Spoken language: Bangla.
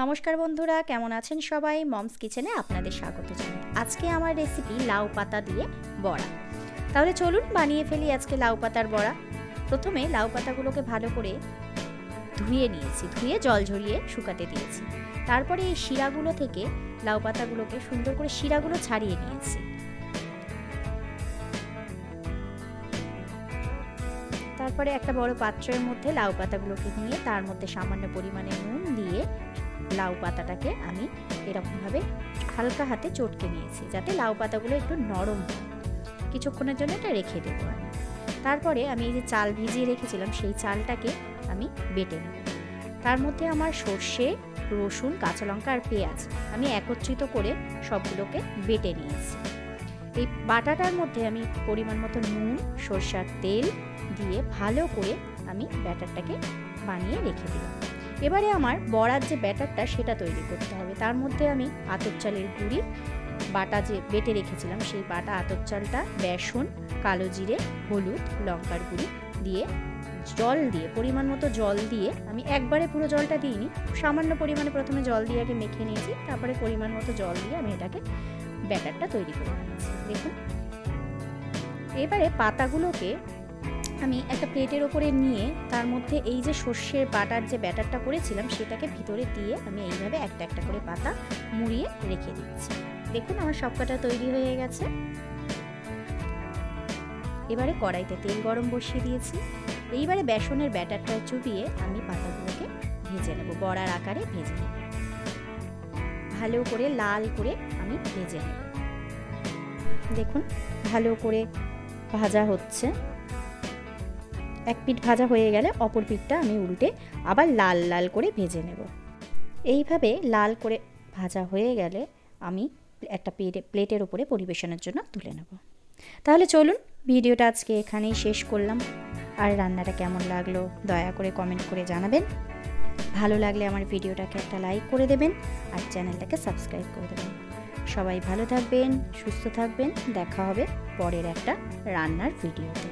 নমস্কার বন্ধুরা, কেমন আছেন সবাই? মমস কিচেনে আপনাদের স্বাগত জানাই। আজকে আমার রেসিপি লাউ পাতা দিয়ে বড়া। তাহলে চলুন বানিয়ে ফেলি আজকে লাউ পাতার বড়া। প্রথমে লাউ পাতাগুলোকে ভালো করে ধুয়ে নিয়েছি, ধুয়ে জল ঝরিয়ে শুকাতে দিয়েছি। তারপরে এই শিরাগুলো থেকে লাউ পাতাগুলোকে সুন্দর করে শিরাগুলো ছাড়িয়ে নিয়েছি। তারপরে একটা বড় পাত্রের মধ্যে লাউ পাতাগুলোকে নিয়ে তার মধ্যে সামান্য পরিমাণে নুন দিয়ে লাউ পাতাটাকে আমি এরকমভাবে হালকা হাতে চটকে নিয়েছি, যাতে লাউ পাতাগুলো একটু নরম হয়। কিছুক্ষণের জন্য এটা রেখে দেবো আমি। তারপরে আমি এই যে চাল ভিজিয়ে রেখেছিলাম, সেই চালটাকে আমি বেটে নেব। তার মধ্যে আমার সর্ষে, রসুন, কাঁচা লঙ্কা আর পেঁয়াজ আমি একত্রিত করে সবগুলোকে বেটে নিয়েছি। এই বাটাটার মধ্যে আমি পরিমাণ মতো নুন, সরষের তেল দিয়ে ভালো করে আমি ব্যাটারটাকে বানিয়ে রেখে দিলাম। এবারে আমার বড়ার যে ব্যাটারটা সেটা তৈরি করতে হবে। তার মধ্যে আমি আতপ চালের গুঁড়ি, বাটা যে বেটে রেখেছিলাম সেই বাটা আতপ চালটা, বেসন, কালো জিরে, হলুদ, লঙ্কার গুঁড়ি দিয়ে জল দিয়ে পরিমাণ মতো জল দিয়ে আমি একবারে পুরো জলটা দিইনি, সামান্য পরিমাণে প্রথমে জল দিয়ে আগে মেখে নিয়েছি, তারপরে পরিমাণ মতো জল দিয়ে আমি এটাকে ব্যাটারটা তৈরি করে নিয়েছি। দেখুন, এবারে পাতাগুলোকে আমি একটা প্লেটের ওপরে নিয়ে তার মধ্যে এই যে সর্ষের বাটার যে ব্যাটারটা করেছিলাম সেটাকে ভিতরে দিয়ে আমি এইভাবে একটা একটা করে পাতা মুড়িয়ে রেখে দিচ্ছি। দেখুন, আমার সবকটা তৈরি হয়ে গেছে। এবারে কড়াইতে তেল গরম বসিয়ে দিয়েছি। এইবারে বেসনের ব্যাটারটা চুবিয়ে আমি পাতাগুলোকে ভেজে নেব, বড়ার আকারে ভেজে নেব। ভালো করে লাল করে আমি ভেজে নেব। দেখুন, ভালো করে ভাজা হচ্ছে। এক পিঠ ভাজা হয়ে গেলে অপর পিঠটা আমি উল্টে আবার লাল লাল করে ভেজে নেব। এইভাবে লাল করে ভাজা হয়ে গেলে আমি একটা প্লেটের উপরে পরিবেশনের জন্য তুলে নেব। তাহলে চলুন, ভিডিওটা আজকে এখানেই শেষ করলাম। আর রান্নাটা কেমন লাগলো দয়া করে কমেন্ট করে জানাবেন। ভালো লাগলে আমার ভিডিওটাকে একটা লাইক করে দেবেন আর চ্যানেলটাকে সাবস্ক্রাইব করে দেবেন। সবাই ভালো থাকবেন, সুস্থ থাকবেন। দেখা হবে পরের একটা রান্নার ভিডিওতে।